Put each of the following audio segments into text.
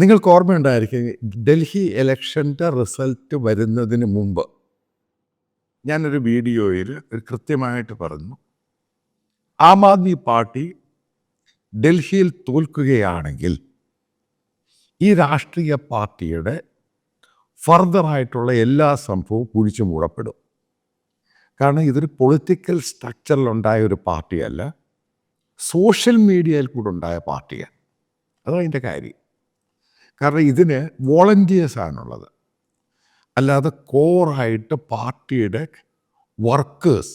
നിങ്ങൾക്ക് ഓർമ്മയുണ്ടായിരിക്കും ഡൽഹി ഇലക്ഷൻ്റെ റിസൾട്ട് വരുന്നതിന് മുമ്പ് ഞാനൊരു വീഡിയോയിൽ കൃത്യമായിട്ട് പറഞ്ഞു, ആം ആദ്മി പാർട്ടി ഡൽഹിയിൽ തോൽക്കുകയാണെങ്കിൽ ഈ രാഷ്ട്രീയ പാർട്ടിയുടെ ഫർദറായിട്ടുള്ള എല്ലാ സംഭവവും കുഴിച്ചു മൂടപ്പെടും. കാരണം ഇതൊരു പൊളിറ്റിക്കൽ സ്ട്രക്ചറിലുണ്ടായ ഒരു പാർട്ടിയല്ല, സോഷ്യൽ മീഡിയയിൽ കൂടെ ഉണ്ടായ പാർട്ടിയാണ്. അതതിൻ്റെ കാര്യം. കാരണം ഇതിന് വോളണ്ടിയേഴ്സാണുള്ളത്, അല്ലാതെ കോറായിട്ട് പാർട്ടിയുടെ വർക്കേഴ്സ്,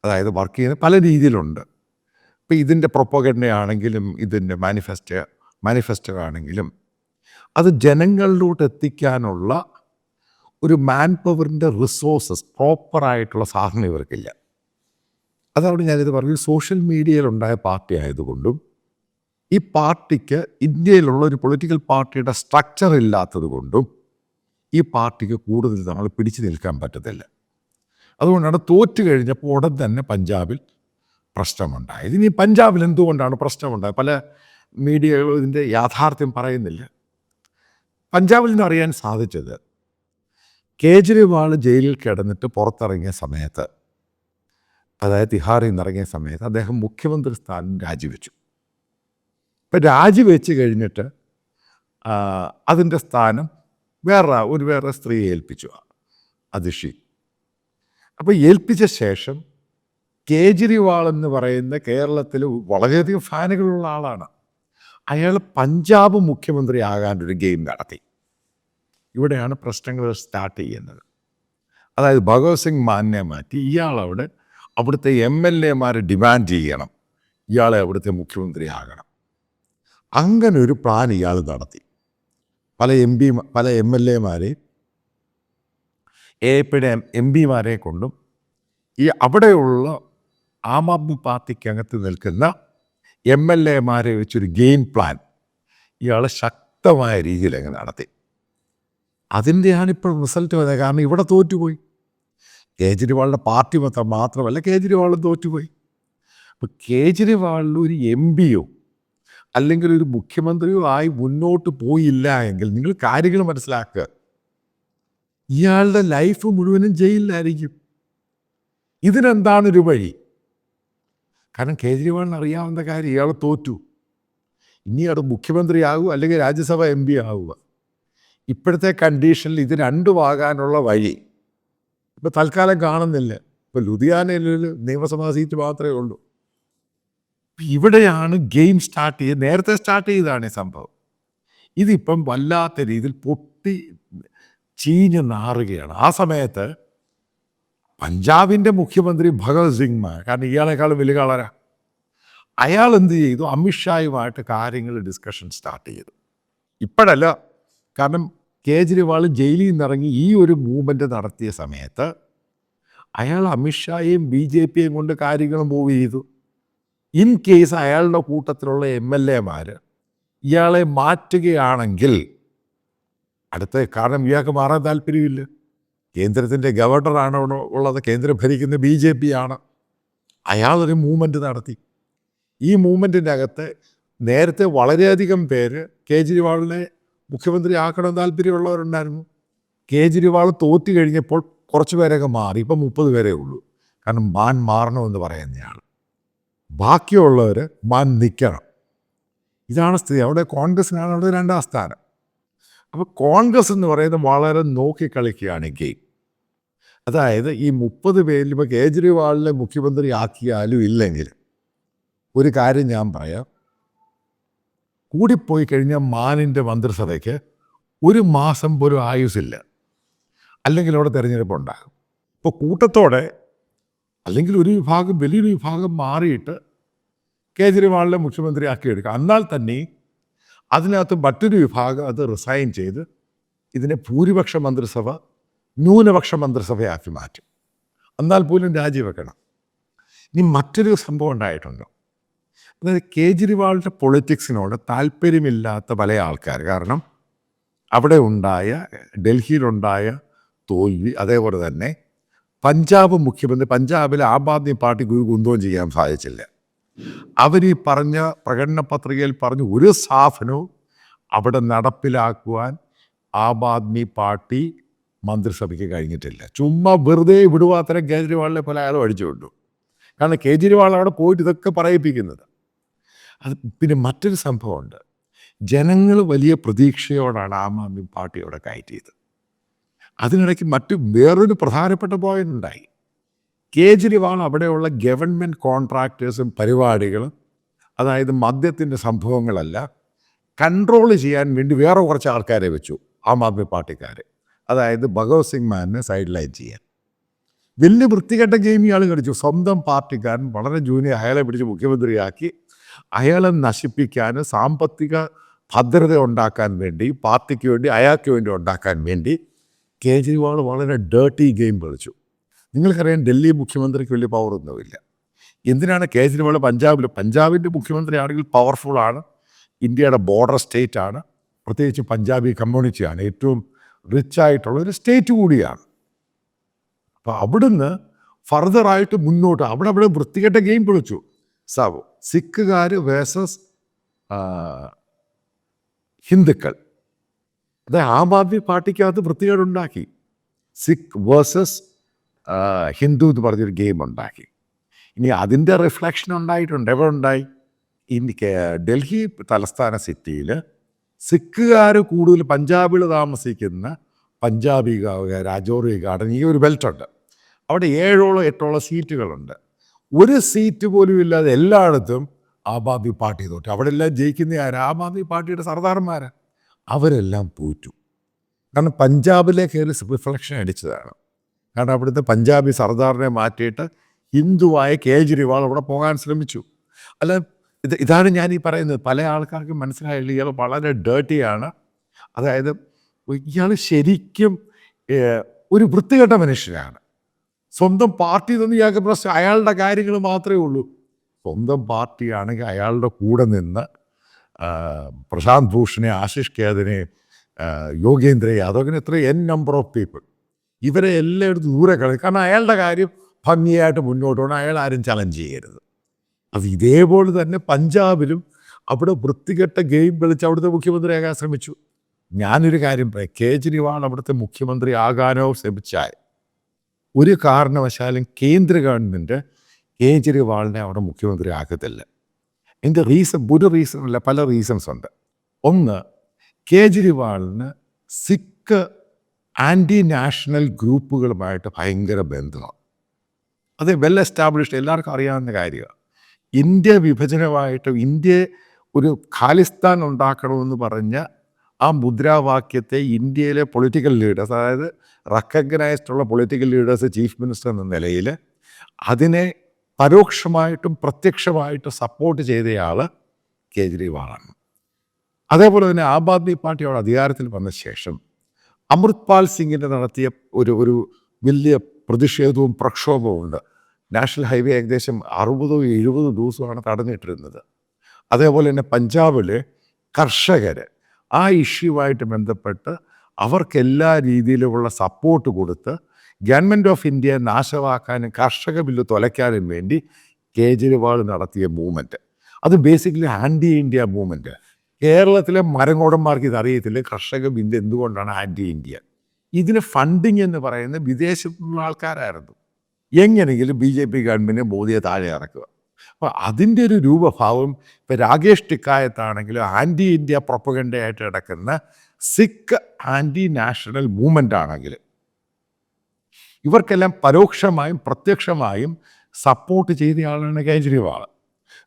അതായത് വർക്ക് ചെയ്യുന്ന പല രീതിയിലുണ്ട്. ഇപ്പം ഇതിൻ്റെ പ്രൊപ്പഗൻഡയാണെങ്കിലും ഇതിൻ്റെ മാനിഫെസ്റ്റോ ആണെങ്കിലും അത് ജനങ്ങളിലോട്ട് എത്തിക്കാനുള്ള ഒരു മാൻ പവറിൻ്റെ റിസോഴ്സസ്, പ്രോപ്പറായിട്ടുള്ള സാധനം ഇവർക്കില്ല. അതാണ് ഞാനിത് പറഞ്ഞു. സോഷ്യൽ മീഡിയയിലുണ്ടായ പാർട്ടി ആയതുകൊണ്ടും ഈ പാർട്ടിക്ക് ഇന്ത്യയിലുള്ള ഒരു പൊളിറ്റിക്കൽ പാർട്ടിയുടെ സ്ട്രക്ചർ ഇല്ലാത്തത് കൊണ്ടും ഈ പാർട്ടിക്ക് കൂടുതൽ നമ്മൾ പിടിച്ചു നിൽക്കാൻ പറ്റത്തില്ല. അതുകൊണ്ടാണ് തോറ്റു കഴിഞ്ഞപ്പോൾ ഉടൻ തന്നെ പഞ്ചാബിൽ പ്രശ്നമുണ്ടായത്. ഇനി പഞ്ചാബിൽ എന്തുകൊണ്ടാണ് പ്രശ്നമുണ്ടായത്? പല മീഡിയകളും ഇതിൻ്റെ യാഥാർത്ഥ്യം പറയുന്നില്ല. പഞ്ചാബിൽ നിന്ന് അറിയാൻ സാധിച്ചത്, കേജ്രിവാൾ ജയിലിൽ കിടന്നിട്ട് പുറത്തിറങ്ങിയ സമയത്ത്, അതായത് തിഹാറിൽ നിന്ന് ഇറങ്ങിയ സമയത്ത് അദ്ദേഹം മുഖ്യമന്ത്രി സ്ഥാനം രാജിവെച്ചു. ഇപ്പം രാജിവെച്ച് കഴിഞ്ഞിട്ട് അതിൻ്റെ സ്ഥാനം വേറെ സ്ത്രീയെ ഏൽപ്പിച്ചു, അതിഷി. അപ്പോൾ ഏൽപ്പിച്ച ശേഷം കേജ്രിവാൾ എന്ന് പറയുന്ന കേരളത്തിൽ വളരെയധികം ഫാനുകളുള്ള ആളാണ്. അയാൾ പഞ്ചാബ് മുഖ്യമന്ത്രി ആകാനൊരു ഗെയിം നടത്തി. ഇവിടെയാണ് പ്രശ്നങ്ങൾ സ്റ്റാർട്ട് ചെയ്യുന്നത്. അതായത് ഭഗവത് സിംഗ് മാനിനെ മാറ്റി ഇയാളവിടെ അവിടുത്തെ MLA-മാരെ ഡിമാൻഡ് ചെയ്യണം, ഇയാളെ അവിടുത്തെ മുഖ്യമന്ത്രി ആകണം. അങ്ങനെ ഒരു പ്ലാൻ ഇയാൾ നടത്തി. പല MLA-മാരെയും AAPയുടെ MP-മാരെ കൊണ്ടും ഈ അവിടെയുള്ള ആം ആദ്മി പാർട്ടിക്കകത്ത് നിൽക്കുന്ന MLA-മാരെ വെച്ചൊരു ഗെയിം പ്ലാൻ ഇയാൾ ശക്തമായ രീതിയിൽ അങ്ങ് നടത്തി. അതിൻ്റെയാണ് ഇപ്പോൾ റിസൾട്ട് വന്നത്. കാരണം ഇവിടെ തോറ്റുപോയി. കേജ്രിവാളിൻ്റെ പാർട്ടി മാത്രമല്ല, കേജ്രിവാളും തോറ്റുപോയി. അപ്പോൾ കേജ്രിവാളിൽ ഒരു MP-യോ അല്ലെങ്കിൽ ഒരു മുഖ്യമന്ത്രിയോ ആയി മുന്നോട്ട് പോയില്ല എങ്കിൽ നിങ്ങൾ കാര്യങ്ങൾ മനസ്സിലാക്കുക, ഇയാളുടെ ലൈഫ് മുഴുവനും ജയിലിലായിരിക്കും. ഇതിനെന്താണൊരു വഴി? കാരണം കേജ്രിവാളിന് അറിയാവുന്ന കാര്യം, ഇയാൾ തോറ്റു. ഇനി അത് മുഖ്യമന്ത്രി ആകുക അല്ലെങ്കിൽ രാജ്യസഭ MP ആവുക. ഇപ്പോഴത്തെ കണ്ടീഷനിൽ ഇത് രണ്ടുമാകാനുള്ള വഴി ഇപ്പോൾ തൽക്കാലം കാണുന്നില്ല. ഇപ്പോൾ ലുധിയാനയിലൊരു നിയമസഭാ സീറ്റ് മാത്രമേ ഉള്ളൂ. ഇവിടെയാണ് ഗെയിം സ്റ്റാർട്ട് ചെയ്ത്, നേരത്തെ സ്റ്റാർട്ട് ചെയ്തതാണ് ഈ സംഭവം. ഇതിപ്പം വല്ലാത്ത രീതിയിൽ പൊട്ടി ചീഞ്ഞ് നാറുകയാണ്. ആ സമയത്ത് പഞ്ചാബിൻ്റെ മുഖ്യമന്ത്രി ഭഗവത് സിംഗ് മാൻ, കാരണം ഇയാളെക്കാളും വലിയ കളരാ, അയാൾ എന്ത് ചെയ്തു? അമിത്ഷായുമായിട്ട് കാര്യങ്ങൾ ഡിസ്കഷൻ സ്റ്റാർട്ട് ചെയ്തു. ഇപ്പോഴല്ല, കാരണം കേജ്രിവാൾ ജയിലിൽ നിന്നിറങ്ങി ഈ ഒരു മൂവ്മെൻ്റ് നടത്തിയ സമയത്ത് അയാൾ അമിത്ഷായെയും BJP-യെയും കൊണ്ട് കാര്യങ്ങൾ മൂവ് ചെയ്തു. ഇൻ കേസ് അയാളുടെ കൂട്ടത്തിലുള്ള MLA-മാർ ഇയാളെ മാറ്റുകയാണെങ്കിൽ കാരണം ഇയാൾക്ക് മാറാൻ താല്പര്യമില്ല. കേന്ദ്രത്തിൻ്റെ ഗവർണറാണ് ഉള്ളത്, കേന്ദ്രം ഭരിക്കുന്ന BJP ആണ്. അയാളൊരു മൂവ്മെൻറ്റ് നടത്തി. ഈ മൂവ്മെൻറ്റിൻ്റെ അകത്ത് നേരത്തെ വളരെയധികം പേര് കേജ്രിവാളിനെ മുഖ്യമന്ത്രി ആക്കണം താല്പര്യമുള്ളവരുണ്ടായിരുന്നു. കേജ്രിവാൾ തോറ്റു കഴിഞ്ഞപ്പോൾ കുറച്ച് പേരൊക്കെ മാറി. ഇപ്പം 30 പേരേ ഉള്ളൂ. കാരണം മാൻ മാറണമെന്ന് പറയുന്നയാൾ. ബാക്കിയുള്ളവർ മാൻ നിൽക്കണം. ഇതാണ് സ്ഥിതി. അവിടെ കോൺഗ്രസ്സിനാണ് അവിടെ 2ാം സ്ഥാനം. അപ്പോൾ കോൺഗ്രസ് എന്ന് പറയുന്നത് വളരെ നോക്കിക്കളിക്കുകയാണ് ഗെയിം. അതായത് ഈ 30 പേരിൽ ഇപ്പോൾ കേജ്രിവാളിനെ മുഖ്യമന്ത്രി ആക്കിയാലും ഇല്ലെങ്കിൽ ഒരു കാര്യം ഞാൻ പറയാം, കൂടിപ്പോയി കഴിഞ്ഞാൽ മാനിൻ്റെ മന്ത്രിസഭയ്ക്ക് 1 മാസം പോലും ആയുസില്ല, അല്ലെങ്കിൽ അവിടെ തിരഞ്ഞെടുപ്പ് ഉണ്ടാകും. ഇപ്പോൾ കൂട്ടത്തോടെ അല്ലെങ്കിൽ ഒരു വിഭാഗം, വലിയൊരു വിഭാഗം മാറിയിട്ട് കേജ്രിവാളിനെ മുഖ്യമന്ത്രി ആക്കിയെടുക്കുക. എന്നാൽ തന്നെ അതിനകത്ത് മറ്റൊരു വിഭാഗം അത് റിസൈൻ ചെയ്ത് ഇതിനെ ഭൂരിപക്ഷ മന്ത്രിസഭ ന്യൂനപക്ഷ മന്ത്രിസഭയാക്കി മാറ്റും. എന്നാൽ പോലും രാജിവെക്കണം. ഇനി മറ്റൊരു സംഭവം ഉണ്ടായിട്ടുണ്ടോ? അതായത് കേജ്രിവാളിൻ്റെ പൊളിറ്റിക്സിനോട് താല്പര്യമില്ലാത്ത പല ആൾക്കാർ, കാരണം അവിടെ ഉണ്ടായ ഡൽഹിയിലുണ്ടായ തോൽവി, അതേപോലെ തന്നെ പഞ്ചാബിലെ ആം ആദ്മി പാർട്ടിക്ക് ഒരു കുന്തവും ചെയ്യാൻ സാധിച്ചില്ല. അവർ ഈ പറഞ്ഞ പ്രകടന പത്രികയിൽ പറഞ്ഞ ഒരു സ്ഥാപനവും അവിടെ നടപ്പിലാക്കുവാൻ ആം ആദ്മി പാർട്ടി മന്ത്രിസഭയ്ക്ക് കഴിഞ്ഞിട്ടില്ല. ചുമ്മാ വെറുതെ വിടുവാത്തരം കേജ്രിവാളിനെ പോലെ അയാൾ അടിച്ചു വിട്ടു. കാരണം കേജ്രിവാൾ അവിടെ പോയിട്ട് ഇതൊക്കെ പറയിപ്പിക്കുന്നത്. അത് പിന്നെ മറ്റൊരു സംഭവമുണ്ട്. ജനങ്ങൾ വലിയ പ്രതീക്ഷയോടാണ് ആം ആദ്മി പാർട്ടി അവിടെ കയറ്റിയത്. അതിനിടയ്ക്ക് വേറൊരു പ്രധാനപ്പെട്ട പോയിന്റ് ഉണ്ടായി. കേജ്രിവാൾ അവിടെയുള്ള ഗവൺമെൻറ് കോൺട്രാക്ടേഴ്സും പരിപാടികളും, അതായത് മദ്യത്തിൻ്റെ സംഭവങ്ങളല്ല, കൺട്രോൾ ചെയ്യാൻ വേണ്ടി വേറെ കുറച്ച് ആൾക്കാരെ വെച്ചു, ആം ആദ്മി പാർട്ടിക്കാർ. അതായത് ഭഗവത് സിംഗ് മാനിനെ സൈഡ് ലൈൻ ചെയ്യാൻ. വലിയ വൃത്തികെട്ട ഗെയിം ഇയാൾ കളിച്ചു. സ്വന്തം പാർട്ടിക്കാരൻ വളരെ ജൂനിയർ, അയാളെ പിടിച്ച് മുഖ്യമന്ത്രിയാക്കി അയാളെ നശിപ്പിക്കാൻ, സാമ്പത്തിക ഭദ്രത ഉണ്ടാക്കാൻ വേണ്ടി, പാർട്ടിക്ക് വേണ്ടി, അയാൾക്ക് വേണ്ടി ഉണ്ടാക്കാൻ വേണ്ടി കേജ്രിവാൾ വളരെ ഡേർട്ടി ഗെയിം കളിച്ചു. നിങ്ങൾക്കറിയാം, ഡൽഹി മുഖ്യമന്ത്രിക്ക് വലിയ പവറൊന്നുമില്ല. എന്തിനാണ് കേജ്രിവാൾ പഞ്ചാബിൻ്റെ മുഖ്യമന്ത്രിയാണെങ്കിൽ പവർഫുള്ളാണ്, ഇന്ത്യയുടെ ബോർഡർ സ്റ്റേറ്റ് ആണ്, പ്രത്യേകിച്ച് പഞ്ചാബി കമ്മ്യൂണിറ്റിയാണ്, ഏറ്റവും റിച്ചായിട്ടുള്ള ഒരു സ്റ്റേറ്റ് കൂടിയാണ്. അപ്പോൾ അവിടുന്ന് ഫർദറായിട്ട് മുന്നോട്ട് അവിടെ വൃത്തികെട്ട ഗെയിം കളിച്ചു. സിഖുകാർ വേഴ്സസ് ഹിന്ദുക്കൾ. അതായത് ആം ആദ്മി പാർട്ടിക്കകത്ത് വൃത്തികേടുണ്ടാക്കി. സിഖ് വേഴ്സസ് ഹിന്ദു എന്ന് പറഞ്ഞൊരു ഗെയിം ഉണ്ടാക്കി. ഇനി അതിൻ്റെ റിഫ്ലക്ഷൻ ഉണ്ടായിട്ടുണ്ട്. എവിടെ ഉണ്ടായി? ഡൽഹി തലസ്ഥാന സിറ്റിയിൽ സിഖുകാർ കൂടുതൽ പഞ്ചാബിൽ താമസിക്കുന്ന പഞ്ചാബി രാജോറി ഗാർഡൻ, ഈ ഒരു ബെൽറ്റുണ്ട്, അവിടെ 7-8 സീറ്റുകളുണ്ട്. ഒരു സീറ്റ് പോലും ഇല്ലാതെ എല്ലായിടത്തും ആം ആദ്മി പാർട്ടി തോറ്റു. അവിടെ എല്ലാം ജയിക്കുന്ന ആം ആദ്മി പാർട്ടിയുടെ സർദാർമാരാണ്. അവരെല്ലാം തോറ്റു. കാരണം പഞ്ചാബിലേക്ക് ഒരു റിഫ്ലക്ഷൻ അടിച്ചതാണ്. കാരണം അവിടുത്തെ പഞ്ചാബി സർദാറിനെ മാറ്റിയിട്ട് ഹിന്ദുവായ കേജ്രിവാൾ അവിടെ പോകാൻ ശ്രമിച്ചു. അല്ല, ഇതാണ് ഞാൻ ഈ പറയുന്നത്. പല ആൾക്കാർക്കും മനസ്സിലായില്ല, ഇയാൾ വളരെ ഡേർട്ടിയാണ്. അതായത് ഇയാൾ ശരിക്കും ഒരു വൃത്തികെട്ട മനുഷ്യനാണ്. സ്വന്തം പാർട്ടി തന്നെ ഇയാൾക്ക് പ്രശ്നം, അയാളുടെ കാര്യങ്ങൾ മാത്രമേ ഉള്ളൂ. സ്വന്തം പാർട്ടിയാണെങ്കിൽ അയാളുടെ കൂടെ നിന്ന് പ്രശാന്ത് ഭൂഷണെ, ആശിഷ് കേദിനെ, യോഗേന്ദ്ര യാദവ്, അങ്ങനെ എത്ര നമ്പർ ഓഫ് പീപ്പിൾ, ഇവരെ എല്ലായിടത്തും ദൂരെ കളയും. കാരണം അയാളുടെ കാര്യം ഭംഗിയായിട്ട് മുന്നോട്ട് പോകണം, അയാൾ ആരും ചലഞ്ച് ചെയ്യരുത്. അത് ഇതേപോലെ തന്നെ പഞ്ചാബിലും അവിടെ വൃത്തികെട്ട ഗെയിം കളിച്ച് അവിടുത്തെ മുഖ്യമന്ത്രിയാകാൻ ശ്രമിച്ചു. ഞാനൊരു കാര്യം പറയാം, കേജ്രിവാൾ അവിടുത്തെ മുഖ്യമന്ത്രി ആകാനോ ശ്രമിച്ചാൽ ഒരു കാരണവശാലും കേന്ദ്ര ഗവൺമെൻറ് കേജ്രിവാളിനെ അവിടെ മുഖ്യമന്ത്രി ആക്കത്തില്ല. എൻ്റെ ഒരു റീസണല്ല, പല റീസൺസ് ഉണ്ട്. ഒന്ന്, കേജ്രിവാളിന് സിഖ് ആൻറ്റി നാഷണൽ ഗ്രൂപ്പുകളുമായിട്ട് ഭയങ്കര ബന്ധമാണ്. അത് വെൽ എസ്റ്റാബ്ലിഷ്ഡ്, എല്ലാവർക്കും അറിയാവുന്ന കാര്യമാണ്. ഇന്ത്യ വിഭജനമായിട്ട് ഇന്ത്യ ഒരു ഖാലിസ്ഥാൻ ഉണ്ടാക്കണമെന്ന് പറഞ്ഞ ആ മുദ്രാവാക്യത്തെ ഇന്ത്യയിലെ പൊളിറ്റിക്കൽ ലീഡേഴ്സ്, അതായത് റെക്കഗ്നൈസ്ഡ് ഉള്ള പൊളിറ്റിക്കൽ ലീഡേഴ്സ്, ചീഫ് മിനിസ്റ്റർ എന്ന നിലയിൽ അതിനെ പരോക്ഷമായിട്ടും പ്രത്യക്ഷമായിട്ടും സപ്പോർട്ട് ചെയ്തയാൾ കേജ്രിവാളാണ്. അതേപോലെ തന്നെ ആം ആദ്മി പാർട്ടി അവിടെ അധികാരത്തിൽ വന്ന ശേഷം അമൃത്പാൽ സിംഗിൻ്റെ നടത്തിയ ഒരു വലിയ പ്രതിഷേധവും പ്രക്ഷോഭവും ഉണ്ട്. നാഷണൽ ഹൈവേ ഏകദേശം 60-70 ദിവസമാണ് തടഞ്ഞിട്ടിരുന്നത്. അതേപോലെ തന്നെ പഞ്ചാബിലെ കർഷകർ ആ ഇഷ്യൂവായിട്ട് ബന്ധപ്പെട്ട് അവർക്കെല്ലാ രീതിയിലുമുള്ള സപ്പോർട്ട് കൊടുത്ത് ഗവൺമെൻറ് ഓഫ് ഇന്ത്യയെ നാശമാക്കാനും കർഷക ബില്ല് തുലയ്ക്കാനും വേണ്ടി കേജ്രിവാൾ നടത്തിയ മൂവ്മെൻറ്റ്, അത് ബേസിക്കലി ആൻറ്റി ഇന്ത്യ മൂവ്മെൻറ്റ്. കേരളത്തിലെ മരങ്ങോടന്മാർക്ക് ഇതറിയത്തില്ല കർഷക ബില്ല് എന്തുകൊണ്ടാണ് ആൻറ്റി ഇന്ത്യ. ഇതിന് ഫണ്ടിങ് എന്ന് പറയുന്നത് വിദേശത്തുള്ള ആൾക്കാരായിരുന്നു. എങ്ങനെയെങ്കിലും BJP ഗവൺമെൻറ് മോദിയെ താഴെ ഇറക്കുക. അപ്പോൾ അതിൻ്റെ ഒരു രൂപഭാവം ഇപ്പോൾ രാകേഷ് ടിക്കായത്താണെങ്കിലും ആൻറ്റി ഇന്ത്യ പ്രൊപ്പഗൻഡയായിട്ട് കിടക്കുന്ന സിഖ് ആൻറ്റി നാഷണൽ മൂവ്മെൻ്റ് ആണെങ്കിലും ഇവർക്കെല്ലാം പരോക്ഷമായും പ്രത്യക്ഷമായും സപ്പോർട്ട് ചെയ്തയാളാണ് കേജ്രിവാൾ.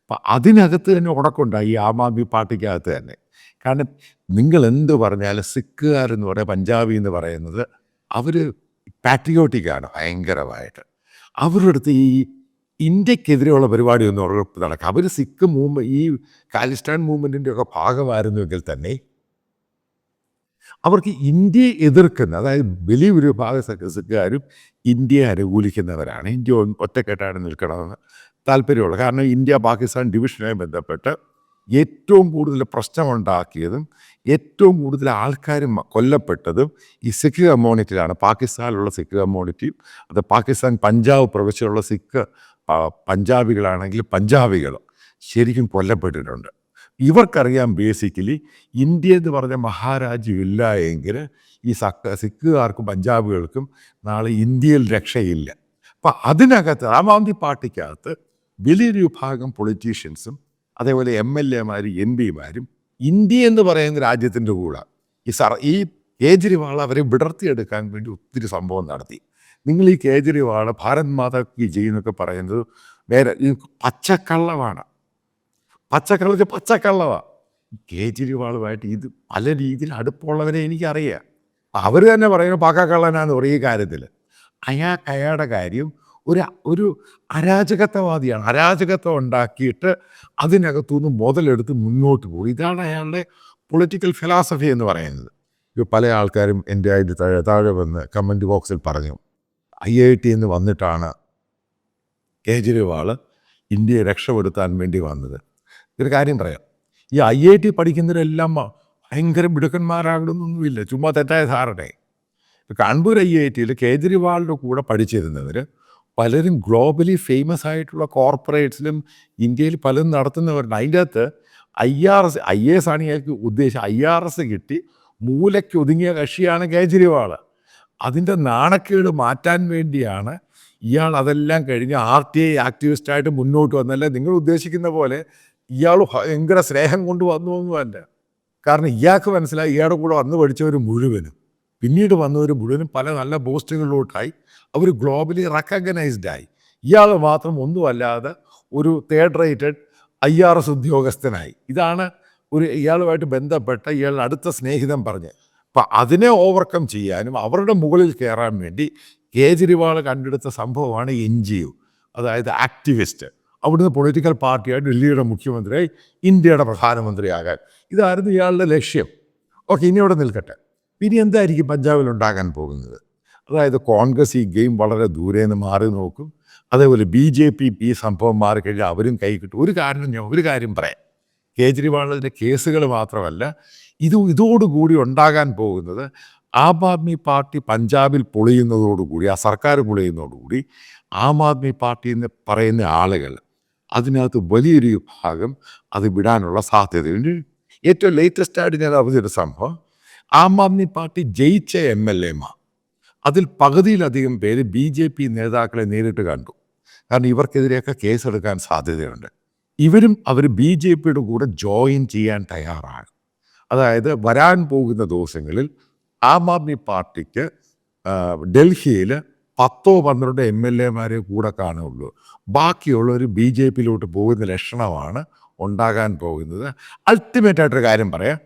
അപ്പം അതിനകത്ത് തന്നെ ഉടക്കുണ്ടായി ഈ ആം ആദ്മി പാർട്ടിക്കകത്ത് തന്നെ. കാരണം നിങ്ങൾ എന്ത് പറഞ്ഞാലും സിഖുകാരെന്ന് പറയുക, പഞ്ചാബി എന്ന് പറയുന്നത് അവർ പാട്രിയോട്ടിക്കാണ് ഭയങ്കരമായിട്ട്. അവരുടെ അടുത്ത് ഈ ഇന്ത്യക്കെതിരെയുള്ള പരിപാടിയൊന്നും ഉറപ്പ് നടക്കുക. അവർ സിഖ് ഈ ഖാലിസ്ഥാൻ മൂവ്മെൻറ്റിൻ്റെ ഒക്കെ ഭാഗമായിരുന്നുവെങ്കിൽ തന്നെ അവർക്ക് ഇന്ത്യയെ എതിർക്കുന്ന, അതായത് വലിയൊരു ഭാഗം സിഖുകാരും ഇന്ത്യയെ അനുകൂലിക്കുന്നവരാണ്. ഇന്ത്യ ഒറ്റക്കെട്ടാണ് നിൽക്കണമെന്ന് താല്പര്യമുള്ളത്. കാരണം ഇന്ത്യ പാകിസ്ഥാൻ ഡിവിഷനുമായി ബന്ധപ്പെട്ട് ഏറ്റവും കൂടുതൽ പ്രശ്നമുണ്ടാക്കിയതും ഏറ്റവും കൂടുതൽ ആൾക്കാർ കൊല്ലപ്പെട്ടതും ഈ സിഖ് കമ്മ്യൂണിറ്റിയിലാണ്. പാകിസ്ഥാനിലുള്ള സിഖ് കമ്മ്യൂണിറ്റിയും അത് പാകിസ്ഥാൻ പഞ്ചാബ് പ്രവിശ്യയിലുള്ള സിഖ് പഞ്ചാബികളാണെങ്കിൽ പഞ്ചാബികൾ ശരിക്കും കൊല്ലപ്പെട്ടിട്ടുണ്ട്. ഇവർക്കറിയാം ബേസിക്കലി ഇന്ത്യ എന്ന് പറഞ്ഞ മഹാരാജ്യം ഇല്ല എങ്കിൽ ഈ സിഖുകാർക്കും പഞ്ചാബികൾക്കും നാളെ ഇന്ത്യയിൽ രക്ഷയില്ല. അപ്പം അതിനകത്ത് ആം ആദ്മി പാർട്ടിക്കകത്ത് വലിയൊരു വിഭാഗം പൊളിറ്റീഷ്യൻസും അതേപോലെ MLA-മാരും MP-മാരും ഇന്ത്യ എന്ന് പറയുന്ന രാജ്യത്തിൻ്റെ കൂടെ ഈ കേജ്രിവാൾ അവരെ വിടർത്തിയെടുക്കാൻ വേണ്ടി ഒത്തിരി സംഭവം നടത്തി. നിങ്ങൾ ഈ കേജ്രിവാൾ ഭാരത് മാതാ കി ജയ് എന്നൊക്കെ പറയുന്നത് വേറെ പച്ചക്കള്ളമാണ്. പച്ചക്കള്ളമാണ്. കേജ്രിവാളുമായിട്ട് ഇത് പല രീതിയിൽ അടുപ്പമുള്ളവരെ എനിക്കറിയാം. അവർ തന്നെ പറയുന്നത് പക്കക്കള്ളനാന്ന് പറയും ഈ കാര്യത്തിൽ. അയാളുടെ കാര്യം ഒരു അരാജകത്വവാദിയാണ്. അരാജകത്വം ഉണ്ടാക്കിയിട്ട് അതിനകത്തുനിന്ന് മുതലെടുത്ത് മുന്നോട്ട് പോകും. ഇതാണ് അയാളുടെ പൊളിറ്റിക്കൽ ഫിലോസഫി എന്ന് പറയുന്നത്. ഇപ്പോൾ പല ആൾക്കാരും എൻ്റെ അതിൻ്റെ താഴെ വന്ന് കമൻറ്റ് ബോക്സിൽ പറഞ്ഞു IIT എന്ന് വന്നിട്ടാണ് കേജ്രിവാൾ ഇന്ത്യയെ രക്ഷപ്പെടുത്താൻ വേണ്ടി വന്നത്. ഒരു കാര്യം പറയാം, ഈ IIT പഠിക്കുന്നവരെല്ലാം ഭയങ്കര മിടുക്കന്മാരാകണമെന്നൊന്നുമില്ല, ചുമ്മാ തെറ്റായ ധാരണ. കാൺപൂർ IIT-യിൽ കേജ്രിവാളിൻ്റെ കൂടെ പഠിച്ചിരുന്നവർ പലരും ഗ്ലോബലി ഫേമസ് ആയിട്ടുള്ള കോർപ്പറേറ്റ്സിലും ഇന്ത്യയിൽ പലതും നടത്തുന്നവരുണ്ട്. അതിൻ്റെ അകത്ത് IAS ആണ് ഇയാൾക്ക് ഉദ്ദേശിച്ച്. IRS കിട്ടി മൂലയ്ക്ക് ഒതുങ്ങിയ കക്ഷിയാണ് കേജ്രിവാൾ. അതിൻ്റെ നാണക്കേട് മാറ്റാൻ വേണ്ടിയാണ് ഇയാൾ അതെല്ലാം കഴിഞ്ഞ് RTI ആക്ടിവിസ്റ്റായിട്ട് മുന്നോട്ട് വന്നല്ല. നിങ്ങൾ ഉദ്ദേശിക്കുന്ന പോലെ ഇയാൾ ഭയങ്കര സ്നേഹം കൊണ്ട് വന്നുവെന്നുമല്ല. കാരണം ഇയാൾക്ക് മനസ്സിലായി ഇയാളുടെ കൂടെ വന്ന് പഠിച്ചവർ മുഴുവനും പിന്നീട് വന്നവർ മുഴുവനും പല നല്ല പോസ്റ്റുകളിലോട്ടായി. അവർ ഗ്ലോബലി റെക്കഗ്നൈസ്ഡായി. ഇയാൾ മാത്രം ഒന്നുമല്ലാതെ ഒരു തേർഡ് റേറ്റഡ് IRS ഉദ്യോഗസ്ഥനായി. ഇതാണ് ഇയാളുമായിട്ട് ബന്ധപ്പെട്ട ഇയാളുടെ അടുത്ത സ്നേഹിതൻ പറഞ്ഞ്. അപ്പം അതിനെ ഓവർകം ചെയ്യാനും അവരുടെ മുകളിൽ കയറാൻ വേണ്ടി കേജ്രിവാൾ കണ്ടെടുത്ത സംഭവമാണ് NGO, അതായത് ആക്ടിവിസ്റ്റ്. അവിടുന്ന് പൊളിറ്റിക്കൽ പാർട്ടിയായിട്ട് ഡൽഹിയുടെ മുഖ്യമന്ത്രിയായി ഇന്ത്യയുടെ പ്രധാനമന്ത്രിയാകാൻ. ഇതായിരുന്നു ഇയാളുടെ ലക്ഷ്യം. ഓക്കെ, ഇനി ഇവിടെ നിൽക്കട്ടെ. ഇനി എന്തായിരിക്കും പഞ്ചാബിൽ ഉണ്ടാകാൻ പോകുന്നത്? അതായത് കോൺഗ്രസ് ഈ ഗെയിം വളരെ ദൂരെ നിന്ന് മാറി നോക്കും. അതേപോലെ BJP ഈ സംഭവം മാറിക്കഴിഞ്ഞാൽ അവരും കൈ കിട്ടും. ഒരു കാര്യം പറയാം, കേജ്രിവാളിൻ്റെ കേസുകൾ മാത്രമല്ല, ഇതോടുകൂടി ഉണ്ടാകാൻ പോകുന്നത് ആം ആദ്മി പാർട്ടി പഞ്ചാബിൽ പൊളിയുന്നതോടുകൂടി, ആ സർക്കാർ പൊളിയുന്നതോടുകൂടി ആം ആദ്മി പാർട്ടി എന്ന് പറയുന്ന ആളുകൾ അതിനകത്ത് വലിയൊരു വിഭാഗം അത് വിടാനുള്ള സാധ്യതയുണ്ട്. ഏറ്റവും ലേറ്റസ്റ്റായിട്ട് ഞാൻ അവതരിച്ച സംഭവം, ആം ആദ്മി പാർട്ടി ജയിച്ച MLA-മാർ അതിൽ പകുതിയിലധികം പേര് BJP നേതാക്കളെ നേരിട്ട് കണ്ടു. കാരണം ഇവർക്കെതിരെയൊക്കെ കേസെടുക്കാൻ സാധ്യതയുണ്ട്. അവർ BJP-യുടെ കൂടെ ജോയിൻ ചെയ്യാൻ തയ്യാറാണ്. അതായത് വരാൻ പോകുന്ന ദിവസങ്ങളിൽ ആം ആദ്മി പാർട്ടിക്ക് ഡൽഹിയിൽ 10-12 MLA-മാരെ കൂടെ കാണുള്ളൂ. ബാക്കിയുള്ളവർ BJP-യിലോട്ട് പോകുന്ന ലക്ഷണമാണ് ഉണ്ടാകാൻ പോകുന്നത്. അൾട്ടിമേറ്റായിട്ടൊരു കാര്യം പറയാം,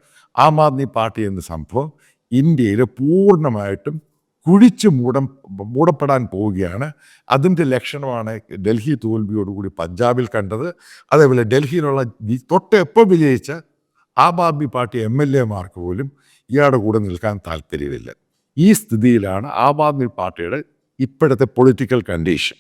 ആം ആദ്മി പാർട്ടി എന്ന സംഭവം ഇന്ത്യയിൽ പൂർണ്ണമായിട്ടും കുഴിച്ച് മൂടപ്പെടാൻ പോവുകയാണ്. അതിൻ്റെ ലക്ഷണമാണ് ഡൽഹി തോൽവിയോടുകൂടി പഞ്ചാബിൽ കണ്ടത്. അതേപോലെ ഡൽഹിയിലുള്ള തൊട്ടെപ്പോൾ വിജയിച്ച ആം ആദ്മി പാർട്ടി MLA-മാർക്ക് പോലും ഇയാളുടെ കൂടെ നിൽക്കാൻ താല്പര്യമില്ല. ഈ സ്ഥിതിയിലാണ് ആം ആദ്മി പാർട്ടിയുടെ ഇപ്പോഴത്തെ പൊളിറ്റിക്കൽ കണ്ടീഷൻ.